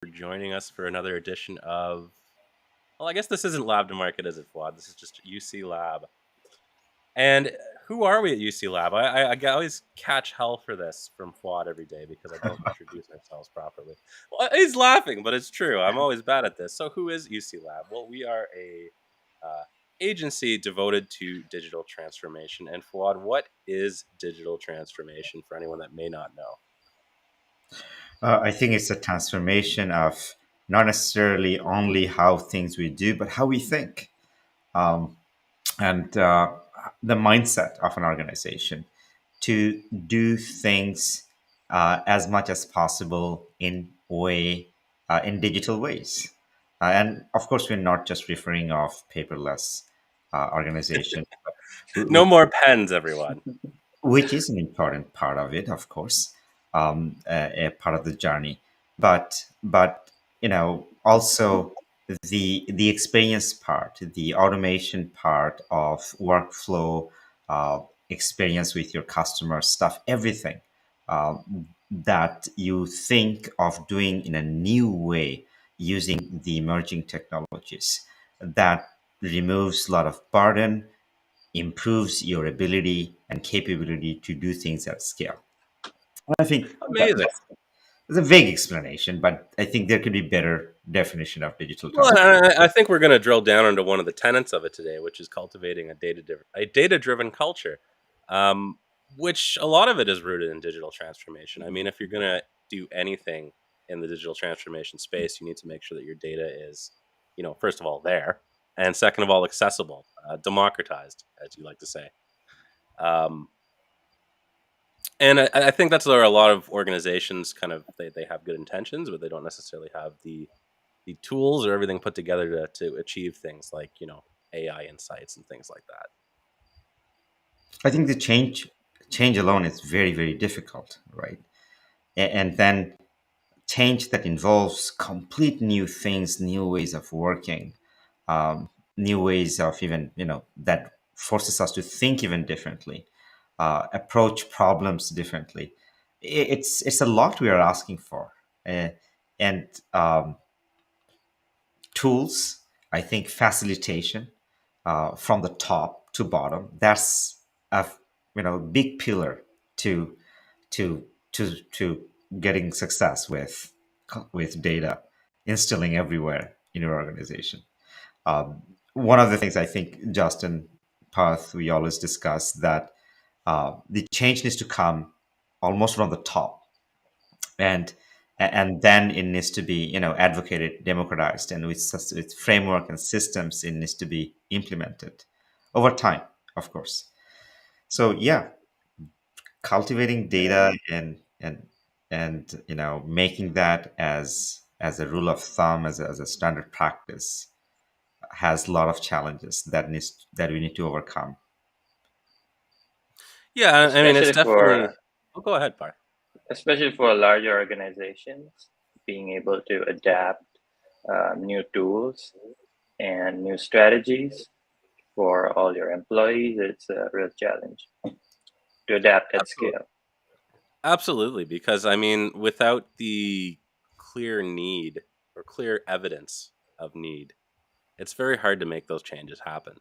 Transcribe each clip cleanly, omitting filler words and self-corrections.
for joining us for another edition of. Well, I guess this isn't Lab to Market, is it, Fuad? This is just UC Lab. And who are we at UC Lab? I always catch hell for this from Fuad every day because I don't introduce ourselves properly. Well, he's laughing, but it's true. I'm always bad at this. So, who is UC Lab? Well, we are a agency devoted to digital transformation. And Fuad, what is digital transformation for anyone that may not know? I think it's a transformation of not necessarily only how things we do, but how we think, um, and the mindset of an organization to do things as much as possible in digital ways. And of course, we're not just referring of paperless organization, No more pens, everyone. which is an important part of it, of course, a part of the journey. But also the experience part, the automation part of workflow, experience with your customer stuff, everything that you think of doing in a new way using the emerging technologies that removes a lot of burden, improves your ability and capability to do things at scale. I think Amazing. that's a vague explanation, but I think there could be better definition of digital Well, transformation. I think we're going to drill down into one of the tenets of it today, which is cultivating a data driven culture, um, which a lot of it is rooted in digital transformation. I mean, if you're going to do anything in the digital transformation space, you need to make sure that your data is, first of all, there, and second of all, accessible, democratized, as you like to say. Um, and I think that's where a lot of organizations kind of they have good intentions, but they don't necessarily have the tools or everything put together to achieve things like AI insights and things like that. I think the change alone is very very difficult, right? And then change that involves complete new things, new ways of working, new ways of even that forces us to think even differently, approach problems differently. It's a lot we are asking for, and tools. I think facilitation from the top to bottom. That's a big pillar to to to getting success with data instilling everywhere in your organization. Um, One of the things I think Justin Path we always discuss that the change needs to come almost from the top, and and then it needs to be advocated, democratized, and with framework and systems it needs to be implemented over time, of course. So yeah, cultivating Yeah. data and making that as a rule of thumb, as a standard practice has a lot of challenges that we need to overcome. Yeah, I mean, it's especially definitely. for Oh, go ahead, Par. especially for larger organizations, being able to adapt new tools and new strategies for all your employees, it's a real challenge to adapt at Absolutely, scale. absolutely. Because I mean, without the clear need or clear evidence of need, it's very hard to make those changes happen.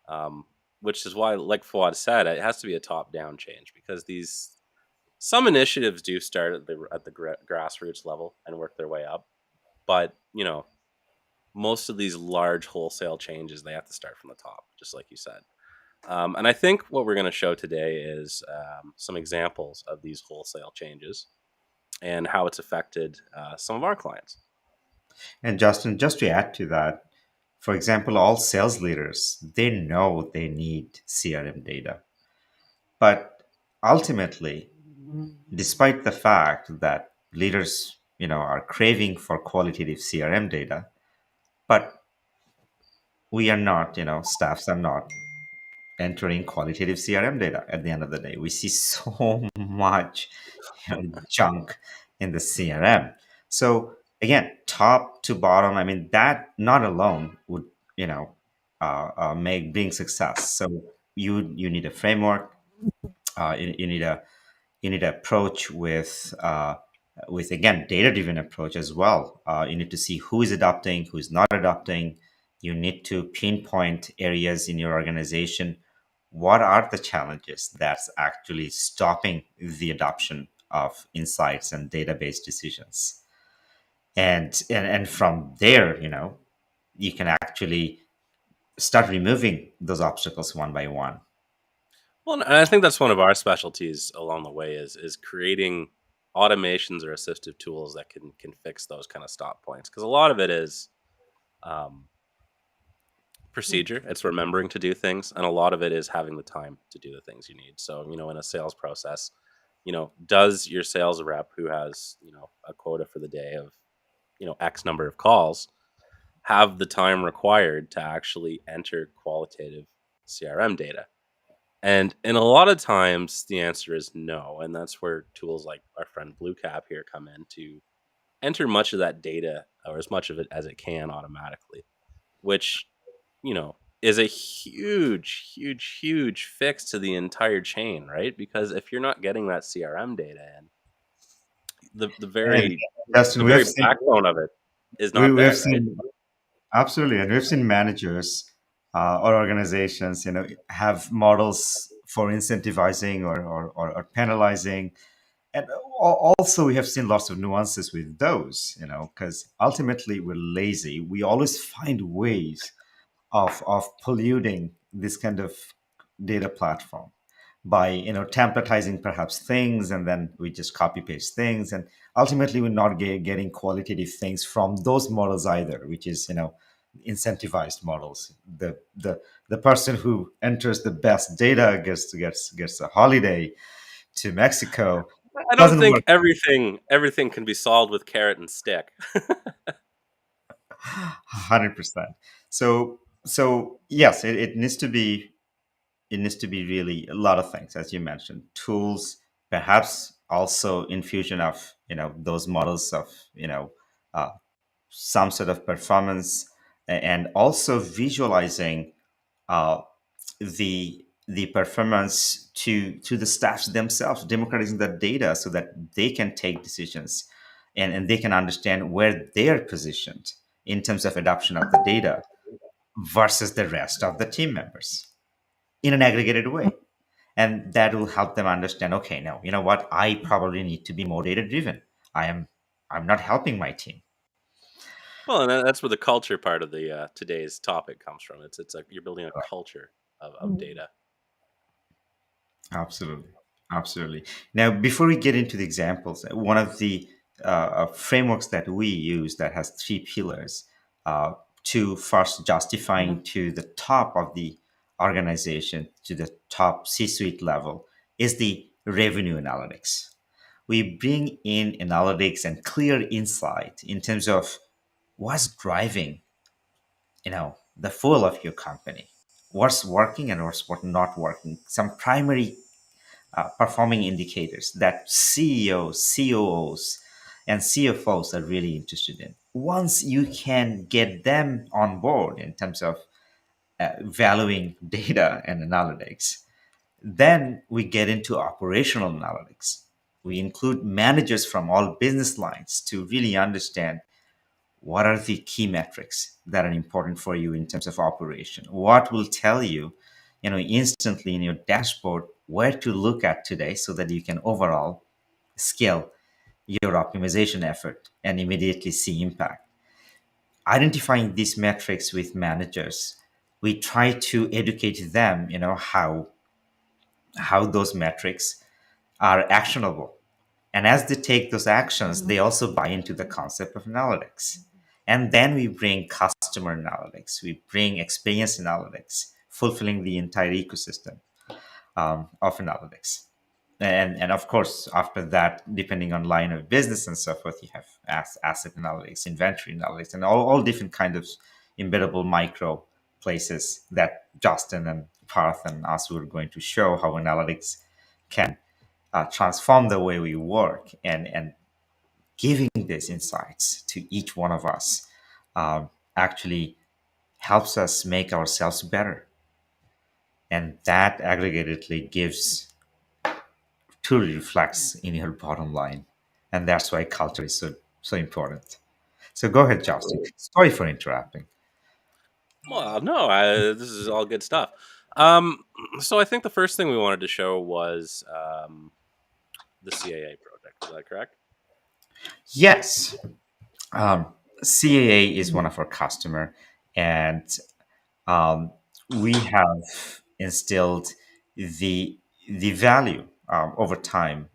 Um, which is why, like Fawad said, it has to be a top-down change because these some initiatives do start at the grassroots level and work their way up, but most of these large wholesale changes they have to start from the top, just like you said. And I think what we're going to show today is some examples of these wholesale changes and how it's affected some of our clients. And Justin, just to add to that, for example, all sales leaders, they know they need CRM data, but ultimately, despite the fact that leaders are craving for qualitative CRM data, but we are not, staffs are not entering qualitative CRM data at the end of the day. We see so much junk in the CRM. So again, top to bottom, I mean, that not alone would, you know, make bring success. So you need a framework, you need a approach with with again data driven approach as well. You need to see who is adopting, who is not adopting. You need to pinpoint areas in your organization. What are the challenges that's actually stopping the adoption of insights and database decisions? And from there, you can actually start removing those obstacles one by one. Well, and I think that's one of our specialties along the way is creating automations or assistive tools that can fix those kind of stop points, because a lot of it is um, procedure. It's remembering to do things, and a lot of it is having the time to do the things you need. So, in a sales process, does your sales rep who has, a quota for the day of, X number of calls have the time required to actually enter qualitative CRM data? And a lot of times the answer is no, and that's where tools like our friend Blue Cap here come in to enter much of that data, or as much of it as it can, automatically, which is a huge, huge, huge fix to the entire chain, right? Because if you're not getting that CRM data in, the And very Justin, the we have very seen backbone of it is we, not we have there, right? seen absolutely, and we've seen managers or organizations, have models for incentivizing or penalizing, and also we have seen lots of nuances with those, because ultimately we're lazy. We always find ways of polluting this kind of data platform by templatizing perhaps things, and then we just copy paste things, and ultimately we're not getting qualitative things from those models either, which is incentivized models. The person who enters the best data gets a holiday to Mexico. I don't Doesn't think work. everything can be solved with carrot and stick. 100%. So yes, it needs to be really a lot of things, as you mentioned, tools, perhaps also infusion of those models of uh, some sort of performance, and also visualizing uh, the performance to the staffs themselves, democratizing the data so that they can take decisions, and they can understand where they're positioned in terms of adoption of the data versus the rest of the team members in an aggregated way. And that will help them understand, okay, no, you know what, I probably need to be more data driven. I'm not helping my team. Well, and that's where the culture part of the today's topic comes from. It's like you're building a culture of data. Absolutely. Absolutely. Now, before we get into the examples, one of the frameworks that we use that has three pillars, to first justifying to the top of the organization, to the top C suite level, is the revenue analytics. We bring in analytics and clear insight in terms of what's driving the full of your company, what's working and what's not working, some primary performing indicators that CEOs, COOs, and CFOs are really interested in. Once you can get them on board in terms of valuing data and analytics, then we get into operational analytics. We include managers from all business lines to really understand what are the key metrics that are important for you in terms of operation. What will tell you, instantly in your dashboard where to look at today so that you can overall scale your optimization effort and immediately see impact. Identifying these metrics with managers, we try to educate them, how those metrics are actionable. And as they take those actions, they also buy into the concept of analytics. And then we bring customer analytics, we bring experience analytics, fulfilling the entire ecosystem of analytics. And of course, after that, depending on line of business and so forth, you have asset analytics, inventory analytics, and all different kind of embeddable micro places that Justin and Parth and us were going to show how analytics can transform the way we work, and giving these insights to each one of us actually helps us make ourselves better, and that aggregatedly gives truly reflects in your bottom line. And that's why culture is so important. So go ahead, Justin. Sorry for interrupting. Well, no, this is all good stuff. Um, so I think the first thing we wanted to show was the CAA project. Is that correct? Yes, um, CAA is one of our customer, and um, we have instilled the value over time,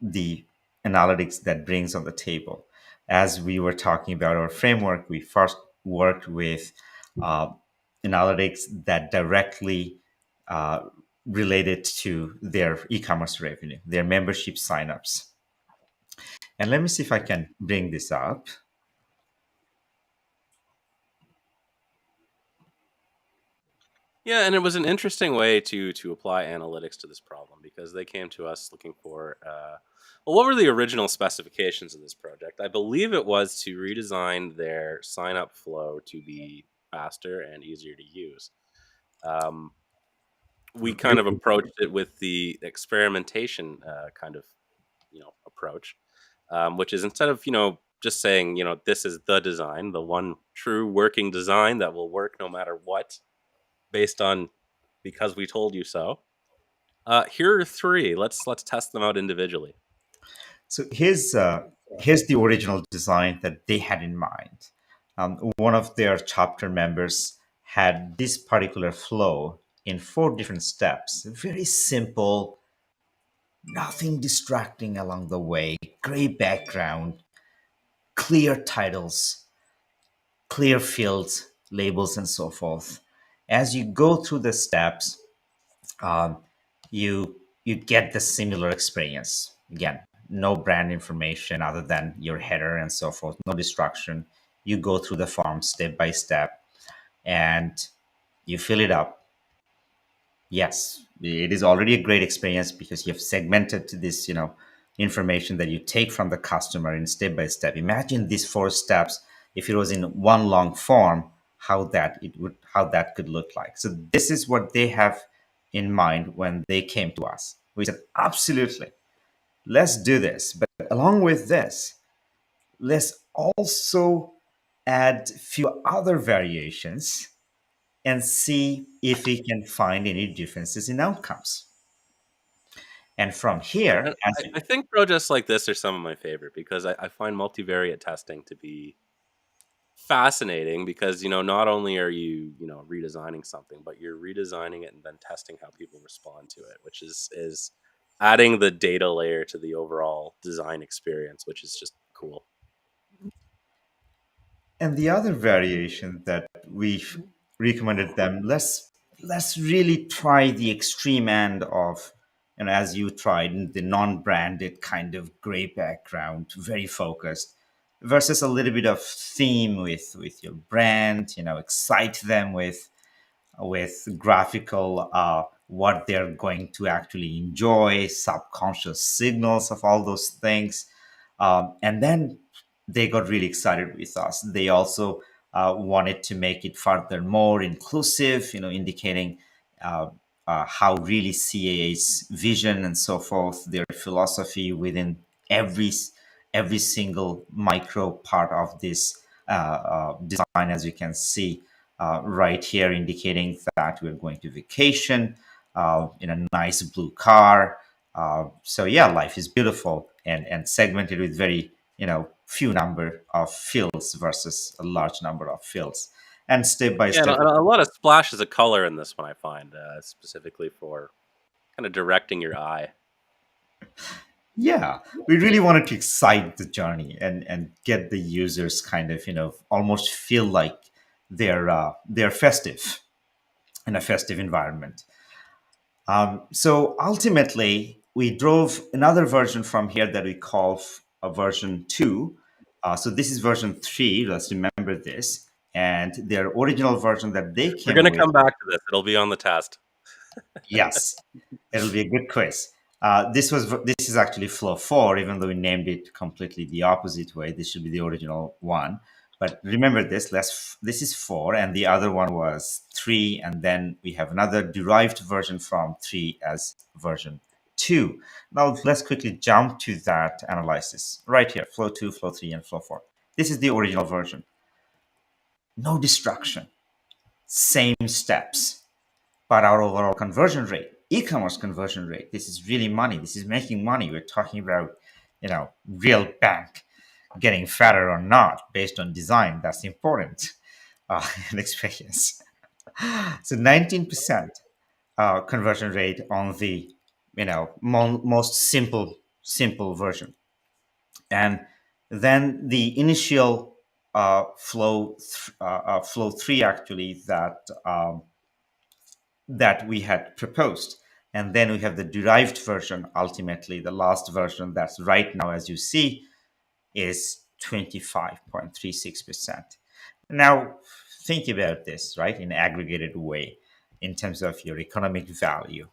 the analytics that brings on the table. As we were talking about our framework, we first worked with uh, analytics that directly uh, related to their e-commerce revenue, their membership signups. And let me see if I can bring this up. Yeah, and it was an interesting way to apply analytics to this problem because they came to us looking for well, what were the original specifications of this project? I believe it was to redesign their sign up flow to be faster and easier to use. Um, we kind of approached it with the experimentation kind of approach, which is instead of just saying this is the design, the one true working design that will work no matter what, based on because we told you so. Here are three. Let's test them out individually. So here's the original design that they had in mind. One of their chapter members had this particular flow in 4 different steps. Very simple, nothing distracting along the way. Gray background, clear titles, clear fields, labels, and so forth. As you go through the steps, um, you get the similar experience. Again, no brand information other than your header and so forth, no distraction. You go through the form step by step and you fill it up. Yes, it is already a great experience because you've segmented this, information that you take from the customer in step by step. Imagine these 4 steps if it was in one long form, how that could look like. So this is what they have in mind when they came to us. We said, absolutely, let's do this. But along with this, let's also add few other variations and see if we can find any differences in outcomes. And from here, And I think projects like this are some of my favorite because I find multivariate testing to be fascinating because not only are you redesigning something, but you're redesigning it and then testing how people respond to it, which is adding the data layer to the overall design experience, which is just cool. and the other variation that we've recommended them, let's really try the extreme end of, as you tried the non-branded kind of gray background, very focused, versus a little bit of theme with your brand, excite them with graphical what they're going to actually enjoy, subconscious signals of all those things. And then they got really excited with us. They also wanted to make it further more inclusive, indicating uh, how really CAA's vision and so forth, their philosophy within every every single micro part of this design, as you can see right here, indicating that we're going to vacation in a nice blue car. So yeah, life is beautiful and segmented with very few number of fields versus a large number of fields, and step by Yeah, and step. a lot of splashes of color in this one I find, specifically for kind of directing your eye. Yeah, we really wanted to excite the journey and get the users kind of almost feel like they're festive in a festive environment. So ultimately, we drove another version from here that we call a version 2. So this is version 3. Let's remember this. And their original version that they We're came gonna with, come back to this. It'll be on the test. yes, it'll be a good quiz. This is actually flow 4, even though we named it completely the opposite way. This should be the original one. But remember this. This is 4, and the other one was 3, and then we have another derived version from 3 as version 2. Now let's quickly jump to that analysis right here, flow 2, flow 3, and flow 4. This is the original version. No destruction, same steps, but our overall conversion rate, e-commerce conversion rate, this is really money. This is making money. We're talking about, real bank getting fatter or not based on design. That's important. And experience. So 19% conversion rate on the most simple version, and then the initial flow 3 actually that we had proposed. And then we have the derived version, ultimately, the last version that's right now, as you see, is 25.36%. Now, think about this, right, in aggregated way, in terms of your economic value,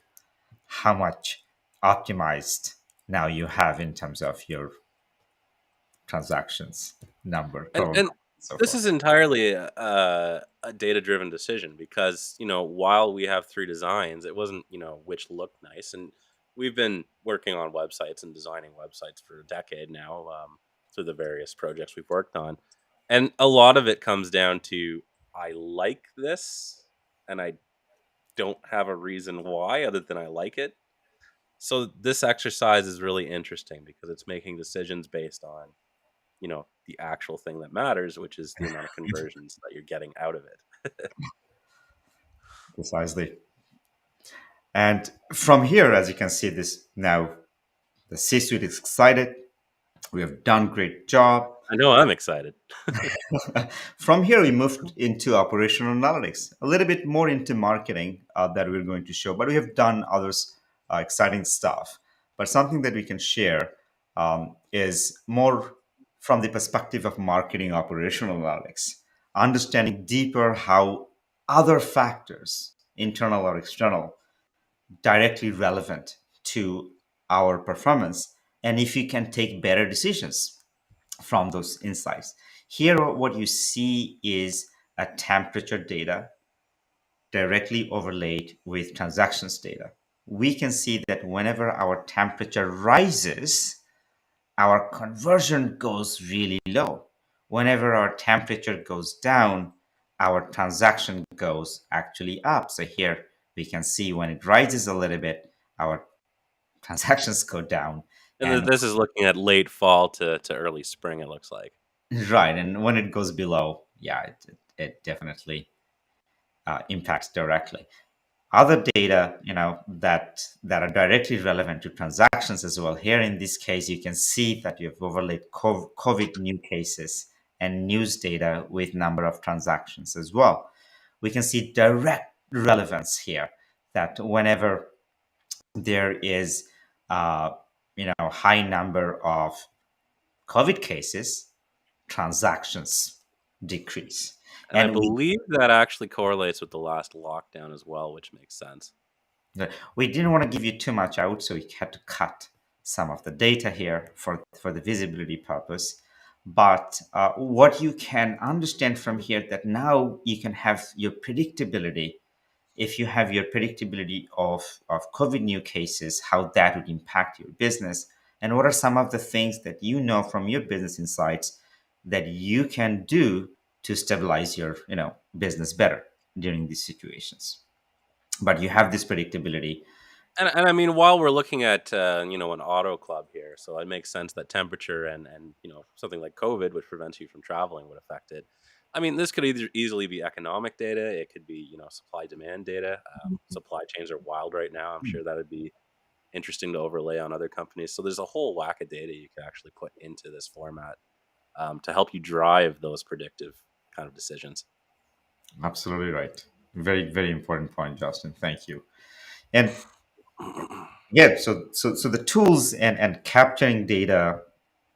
how much optimized now you have in terms of your transactions number, total And number, and so this forth. is entirely a data-driven decision because, while we have 3 designs, it wasn't, which looked nice, and we've been working on websites and designing websites for a decade now, through the various projects we've worked on, and a lot of it comes down to, I like this, and I don't have a reason why other than I like it. So this exercise is really interesting because it's making decisions based on, the actual thing that matters, which is the amount of conversions that you're getting out of it. Precisely. And from here, as you can see, this now the C-suite is excited. We have done great job. I know I'm excited. From here, we moved into operational analytics, a little bit more into marketing that we're going to show, but we have done others exciting stuff. But something that we can share is more from the perspective of marketing operational analytics, understanding deeper how other factors, internal or external, directly relevant to our performance, and if you can take better decisions from those insights. Here, what you see is a temperature data directly overlaid with transactions data. We can see that whenever our temperature rises, our conversion goes really low. Whenever our temperature goes down, our transaction goes actually up. So here we can see when it rises a little bit, our transactions go down. And And this is looking at late fall to early spring, it looks like. right, and when it goes below, yeah, it definitely impacts directly. Other data, that are directly relevant to transactions as well. Here in this case, you can see that you have overlaid COVID new cases and news data with number of transactions as well. We can see direct relevance here that whenever there is, high number of COVID cases, transactions decrease. And I And believe that actually correlates with the last lockdown as well, which makes sense. we didn't want to give you too much out, so we had to cut some of the data here for the visibility purpose. But what you can understand from here that now you can have your predictability. If you have your predictability of COVID new cases, how that would impact your business, and what are some of the things that you know from your business insights that you can do to stabilize your business better during these situations. But you have this predictability. And I mean, while we're looking at an auto club here, so it makes sense that temperature and something like COVID, which prevents you from traveling, would affect it. I mean, this could either easily be economic data. It could be supply demand data. Supply chains are wild right now. I'm sure that would be interesting to overlay on other companies. So there's a whole whack of data you can actually put into this format, to help you drive those predictive kind of decisions. Absolutely right. Very, very important point, Justin. Thank you. And yeah, so the tools and capturing data,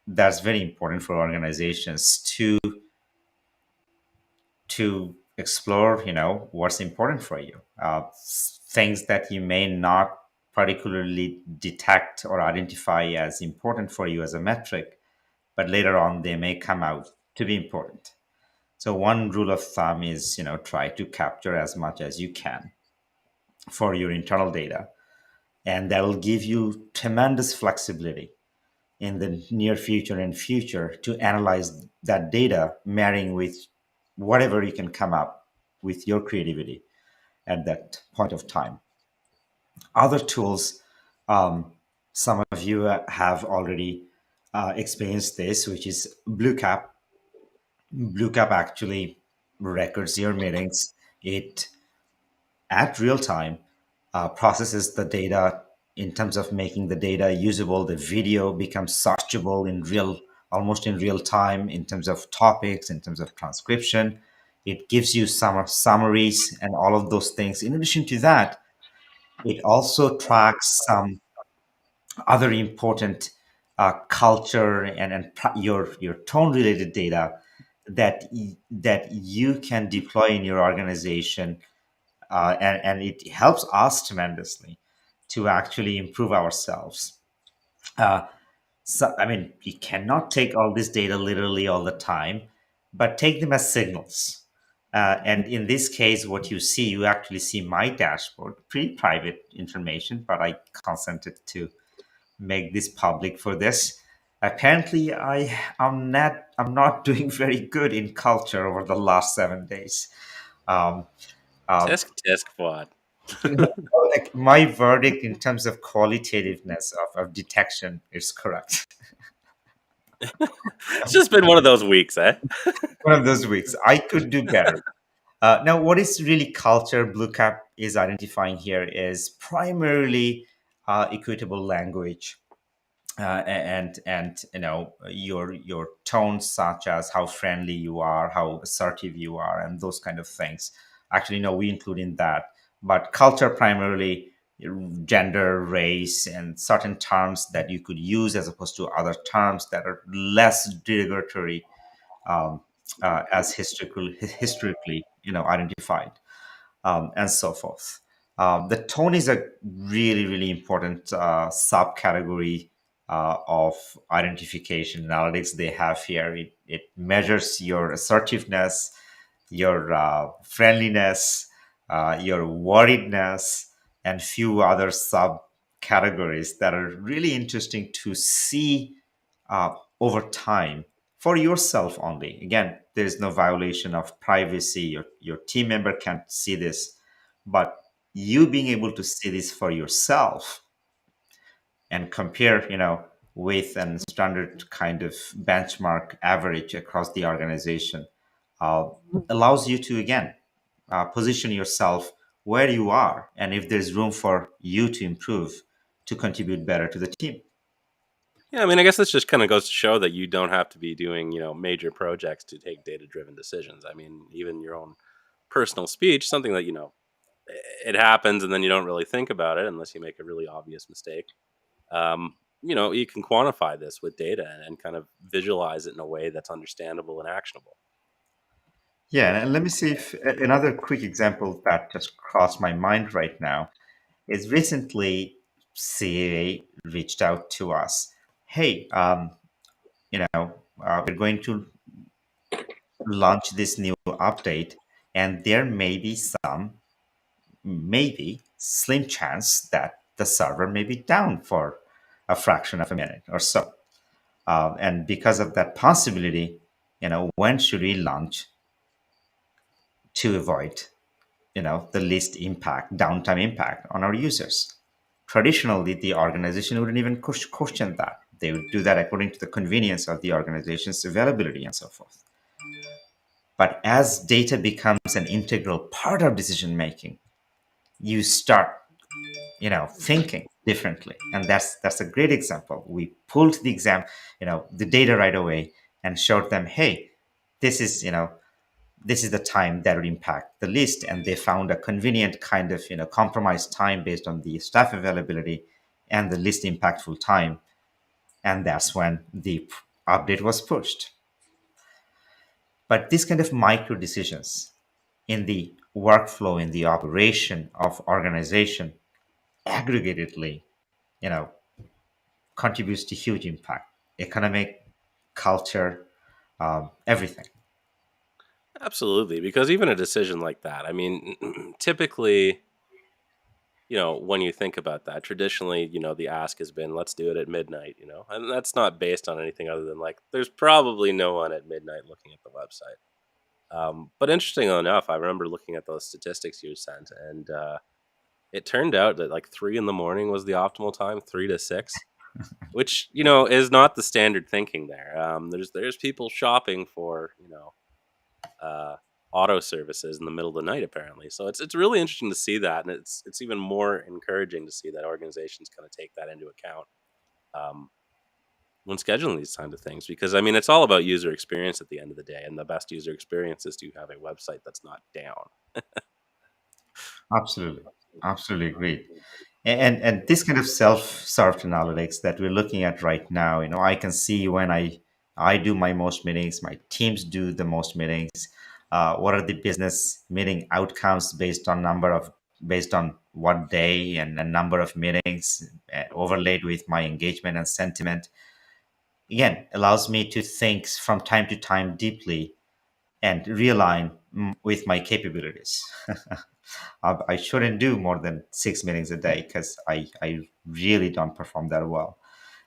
that's very important for organizations to explore, what's important for you. Things that you may not particularly detect or identify as important for you as a metric, but later on they may come out to be important. So one rule of thumb is, try to capture as much as you can for your internal data. and that'll give you tremendous flexibility in the near future and future to analyze that data, marrying with whatever you can come up with your creativity at that point of time. Other tools, um, some of you have already experienced this, which is BlueCap. BlueCap actually records your meetings. It at real time processes the data in terms of making the data usable. The video becomes searchable in real, almost in real time, in terms of topics, in terms of transcription. It gives you some summaries and all of those things. In addition to that, it also tracks some other important culture and your tone related data that you can deploy in your organization, and it helps us tremendously to actually improve ourselves. Uh, so, I mean, you cannot take all this data literally all the time, but take them as signals. And in this case, what you see, you actually see my dashboard, pretty private information, but I consented to make this public for this. Apparently, I'm not doing very good in culture over the last 7 days. Um, uh, Tisk tisk what? like my verdict in terms of qualitativeness of detection is correct. It's just been one of those weeks, eh? One of those weeks, I could do better. Now, what is really culture Blue Cap is identifying here is primarily equitable language, and your tones, such as how friendly you are, how assertive you are, and those kind of things. Actually, no, we include in that. But culture primarily gender, race, and certain terms that you could use as opposed to other terms that are less derogatory, um, as historically identified, and so forth. The tone is a really, really important subcategory of identification analytics they have here. It measures your assertiveness, your friendliness, your worriedness, and few other subcategories that are really interesting to see uh, over time for yourself only. Again, there's no violation of privacy. Your team member can't see this, but you being able to see this for yourself and compare, with a standard kind of benchmark average across the organization, uh, allows you to again position yourself where you are, and if there's room for you to improve, to contribute better to the team. Yeah, I mean, I guess this just kind of goes to show that you don't have to be doing, major projects to take data-driven decisions. I mean, even your own personal speech, something that, it happens and then you don't really think about it unless you make a really obvious mistake. You can quantify this with data and kind of visualize it in a way that's understandable and actionable. Yeah, and let me see if another quick example that just crossed my mind right now is recently CAA reached out to us. Hey, we're going to launch this new update, and there may be some, maybe slim chance that the server may be down for a fraction of a minute or so. And because of that possibility, when should we launch to avoid the least impact, downtime impact on our users? Traditionally, the organization wouldn't even question that. They would do that according to the convenience of the organization's availability and so forth. But as data becomes an integral part of decision making, you start thinking differently, and that's a great example. We pulled the data right away and showed them, hey, this is this is the time that would impact the least, and they found a convenient kind of compromise time based on the staff availability and the least impactful time, and that's when the update was pushed. But these kind of micro decisions in the workflow, in the operation of organization, aggregatedly you know contributes to huge impact, economic, culture, everything. Absolutely, because even a decision like that, I mean, typically when you think about that, traditionally, the ask has been, let's do it at midnight, and that's not based on anything other than like, there's probably no one at midnight looking at the website. But interesting enough, I remember looking at those statistics you sent, and it turned out that like 3 in the morning was the optimal time, 3 to 6, which is not the standard thinking there. There's people shopping for uh, auto services in the middle of the night apparently. So it's really interesting to see that, and it's even more encouraging to see that organizations kind of take that into account um, when scheduling these kinds of things. Because I mean, it's all about user experience at the end of the day, and the best user experience is to have a website that's not down. Absolutely, absolutely agreed. And this kind of self-served analytics that we're looking at right now, I can see when I do my most meetings, my teams do the most meetings. What are the business meeting outcomes based on what day and a number of meetings, overlaid with my engagement and sentiment. Again, allows me to think from time to time deeply and realign with my capabilities. I shouldn't do more than 6 meetings a day because I really don't perform that well.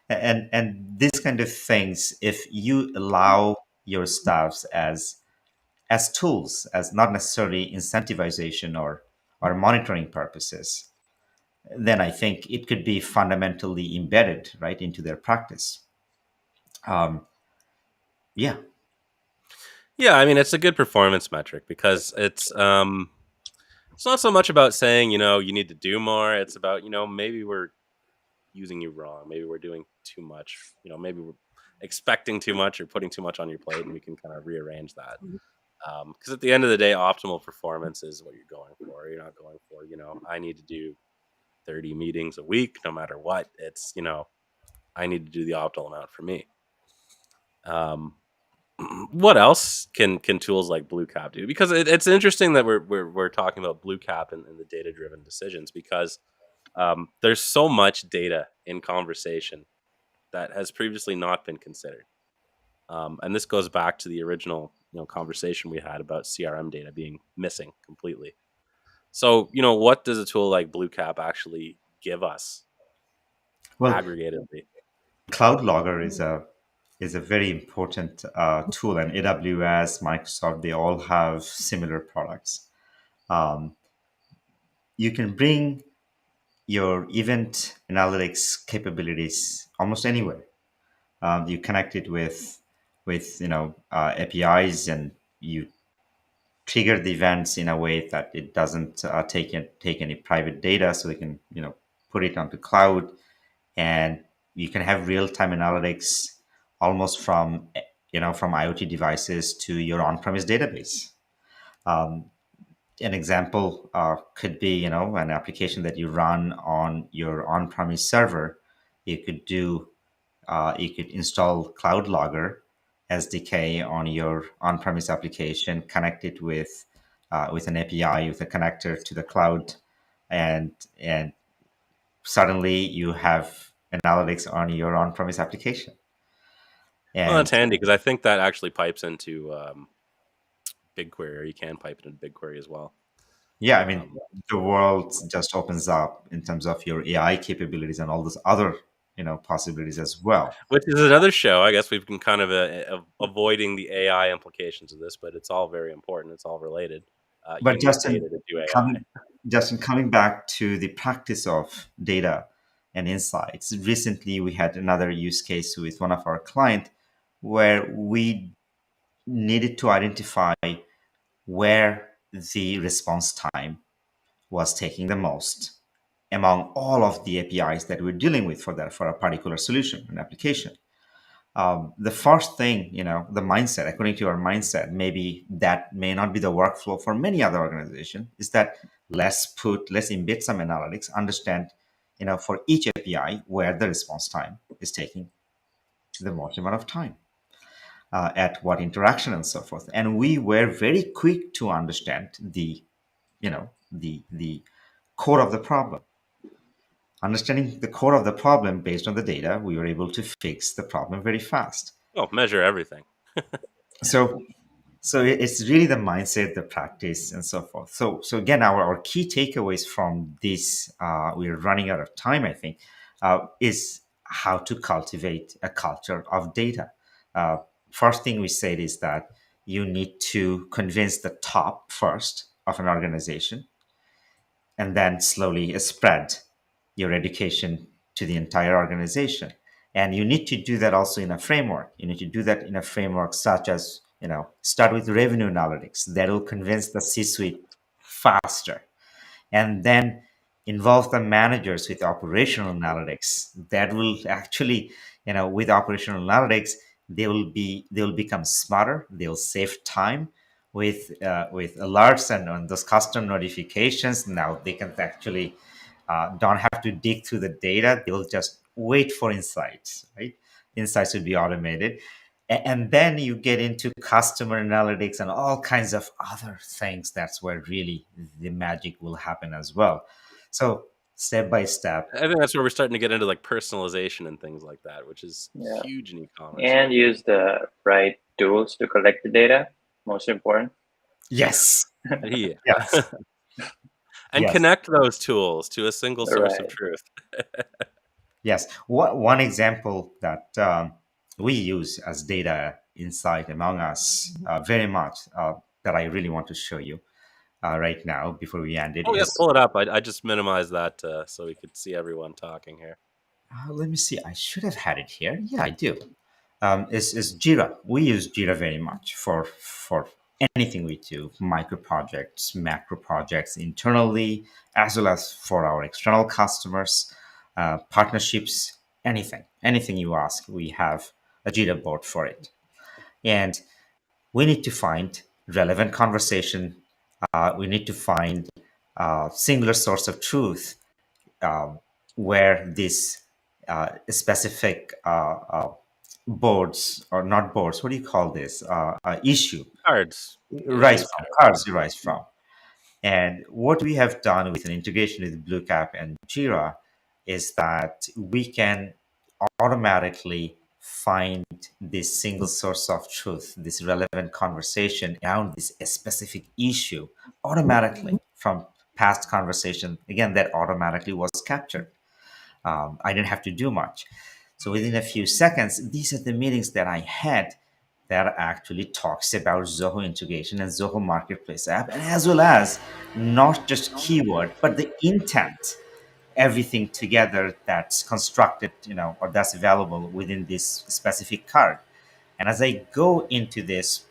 And these kind of things, if you allow your staffs as tools, as not necessarily incentivization or monitoring purposes, then I think it could be fundamentally embedded right into their practice. Um, yeah. Yeah, I mean, it's a good performance metric because it's not so much about saying you need to do more. It's about maybe we're using you wrong. Maybe we're doing too much. Maybe we're expecting too much or putting too much on your plate, and we can kind of rearrange that. Because at the end of the day, optimal performance is what you're going for. You're not going for, I need to do 30 meetings a week, no matter what. It's, I need to do the optimal amount for me. Um, what else can tools like Blue Cap do? Because it's interesting that we're talking about Blue Cap and the data driven decisions because there's so much data in conversation that has previously not been considered. And this goes back to the original conversation we had about CRM data being missing completely. So what does a tool like Blue Cap actually give us Well, aggregatedly? Cloud Logger is a very important tool, and AWS, Microsoft, they all have similar products. Um, you can bring your event analytics capabilities almost anywhere. You connect it with APIs, and you trigger the events in a way that it doesn't take any private data, so they can put it onto cloud, and you can have real-time analytics almost from IoT devices to your on-premise database. Um, an example could be an application that you run on your on-premise server. You could install Cloud Logger SDK on your on-premise application, connect it with an API, with a connector to the cloud, and suddenly you have analytics on your on-premise application. Well, that's And handy because I think that actually pipes into BigQuery, or you can pipe it into BigQuery as well. yeah, I mean, Um, the world just opens up in terms of your AI capabilities and all those other possibilities as well. which is another show. I guess we've been kind of avoiding the AI implications of this, but it's all very important. It's all related. You But need data to do AI. Coming back to the practice of data and insights, recently we had another use case with one of our client where we needed to identify where the response time was taking the most among all of the APIs that we're dealing with for a particular solution and application. The first thing, the mindset, according to our mindset, maybe that may not be the workflow for many other organizations, is that let's embed some analytics, understand, for each API where the response time is taking the most amount of time, at what interaction and so forth. And we were very quick to understand the core of the problem. Understanding the core of the problem based on the data, we were able to fix the problem very fast. Oh, measure everything. So So it's really the mindset, the practice, and so forth. So again, our key takeaways from this, we're running out of time, I think, is how to cultivate a culture of data. Uh, First thing we said is that you need to convince the top first of an organization, and then slowly spread your education to the entire organization. And you need to do that also in a framework. You need to do that in a framework such as, start with revenue analytics. That will convince the C-suite faster, and then involve the managers with operational analytics. That will actually, with operational analytics, they will become smarter. They'll save time with alerts and on those custom notifications. Now they can actually don't have to dig through the data. They'll just wait for insights, right? Insights will be automated. And then you get into customer analytics and all kinds of other things. That's where really the magic will happen as well. So step by step. I think that's where we're starting to get into like personalization and things like that, which is Yeah. huge in e-commerce. And use the right tools to collect the data. Most important. Yes, Yeah. yes, And yes, connect those tools to a single source of Right. truth. yes. One example that we use as data insight among us very much, that I really want to show you right now before we end it Oh yeah, is, pull it up. I just minimized that so we could see everyone talking here. let me see. I should have had it here. Yeah, I do. Is Jira. We use Jira very much for anything we do, micro projects, macro projects internally, as well as for our external customers, partnerships, anything you ask, we have a Jira board for it. And we need to find relevant conversation. We need to find a singular source of truth where this specific boards, or not boards, what do you call this, issue Cards. rise Issues from, card. cards rise from. And what we have done with an integration with Blue Cap and Jira is that we can automatically find this single source of truth, this relevant conversation around this specific issue automatically from past conversation. Again, that automatically was captured. I didn't have to do much. So within a few seconds, these are the meetings that I had that actually talks about Zoho integration and Zoho Marketplace app, and as well as not just keyword, but the intent, everything together that's constructed, or that's available within this specific card. And as I go into this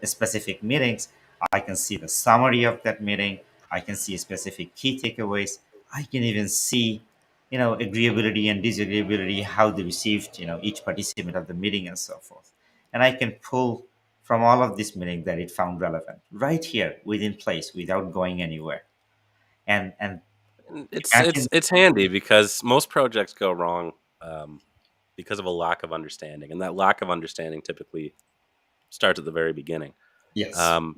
specific meetings, I can see the summary of that meeting. I can see specific key takeaways. I can even see, agreeability and disagreeability, how they received, each participant of the meeting and so forth. And I can pull from all of this meeting that it found relevant right here within place without going anywhere. And And it's imagine, it's handy because most projects go wrong um, because of a lack of understanding, and that lack of understanding typically starts at the very beginning. yes, Um,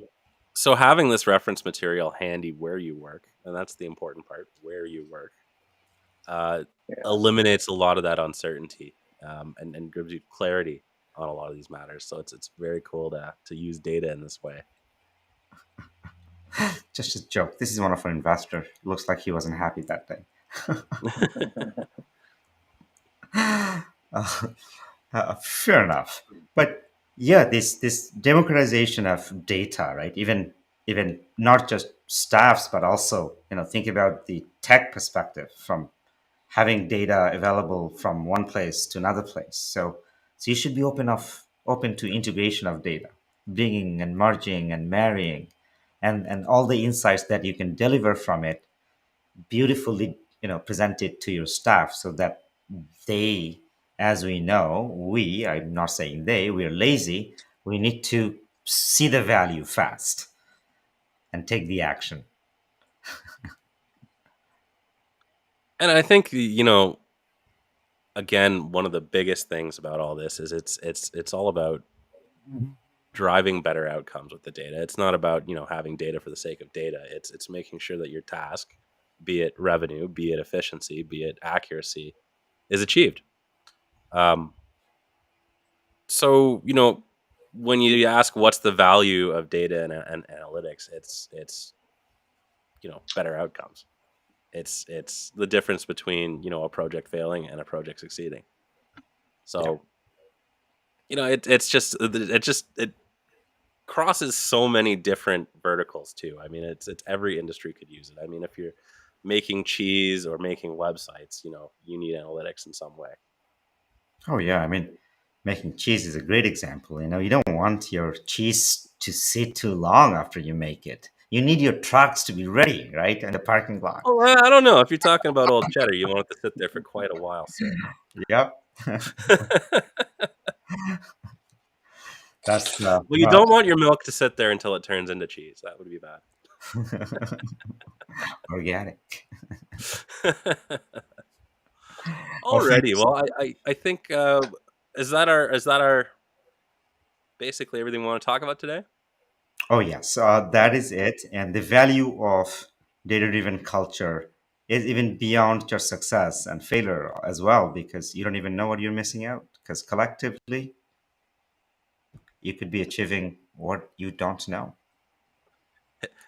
so having this reference material handy where you work, and that's the important part, where you work, uh, Yeah. eliminates a lot of that uncertainty and gives you clarity on a lot of these matters. So it's very cool to use data in this way. just a joke. This is one of our investors. Looks like he wasn't happy that day. Fair enough. But yeah, this democratization of data, right? Even not just staffs, but also, think about the tech perspective, from having data available from one place to another place. So you should be open to integration of data, bringing and merging and marrying, and all the insights that you can deliver from it, beautifully, present it to your staff, so that they, as we know, I'm not saying we're lazy. We need to see the value fast and take the action. And I think again, one of the biggest things about all this is it's all about driving better outcomes with the data. It's not about having data for the sake of data. It's making sure that your task, be it revenue, be it efficiency, be it accuracy, is achieved. Um, so when you ask what's the value of data and analytics, it's better outcomes. It's the difference between a project failing and a project succeeding. Yeah. So it crosses so many different verticals too. I mean, it's every industry could use it. I mean, if you're making cheese or making websites, you need analytics in some way. Oh yeah, I mean, making cheese is a great example. You don't want your cheese to sit too long after you make it. You need your trucks to be ready, right, in the parking lot. Oh, I don't know. If you're talking about old cheddar, you want it to sit there for quite a while, sir. Yep. That's Well, you don't want your milk to sit there until it turns into cheese. That would be bad. organic. Well, Alrighty. thanks. Well, I think is that our basically everything we want to talk about today? Oh yes, that is it. And the value of data-driven culture is even beyond just success and failure as well, because you don't even know what you're missing out. Because collectively, you could be achieving what you don't know.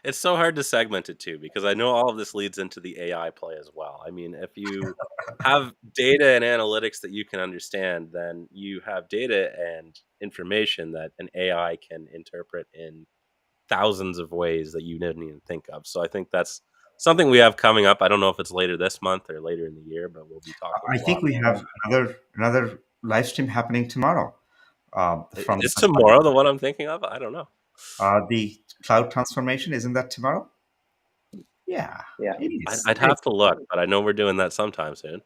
It's so hard to segment it too because I know all of this leads into the AI play as well. I mean, if you have data and analytics that you can understand, then you have data and information that an AI can interpret in thousands of ways that you didn't even think of. So I think that's something we have coming up. I don't know if it's later this month or later in the year, but we'll be talking I a think lot we more have about. another live stream happening tomorrow from Is tomorrow the one I'm thinking of? I don't know. the cloud transformation. Isn't that tomorrow? Yeah, Yeah. it I'd, is. I'd It have is. to look, but I know we're doing that sometime soon.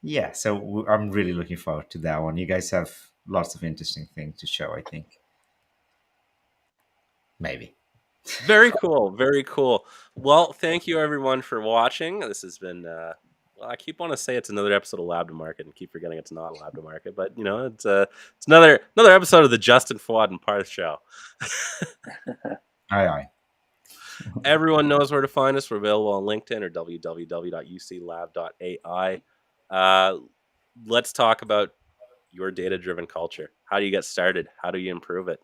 Yeah, so I'm really looking forward to that one. You guys have lots of interesting things to show, I think. Maybe. Very cool. Very cool. Well, thank you everyone for watching. This has been well, I keep wanting to say it's another episode of Lab to Market and keep forgetting it's not Lab to Market, but it's another episode of the Justin Fawad and Parth show. Aye, aye. Everyone knows where to find us. We're available on LinkedIn or www.uclab.ai. Uh, let's talk about your data driven culture. How do you get started? How do you improve it?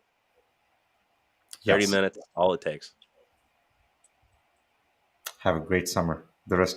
30 Yes. minutes, all it takes. Have a great summer. The rest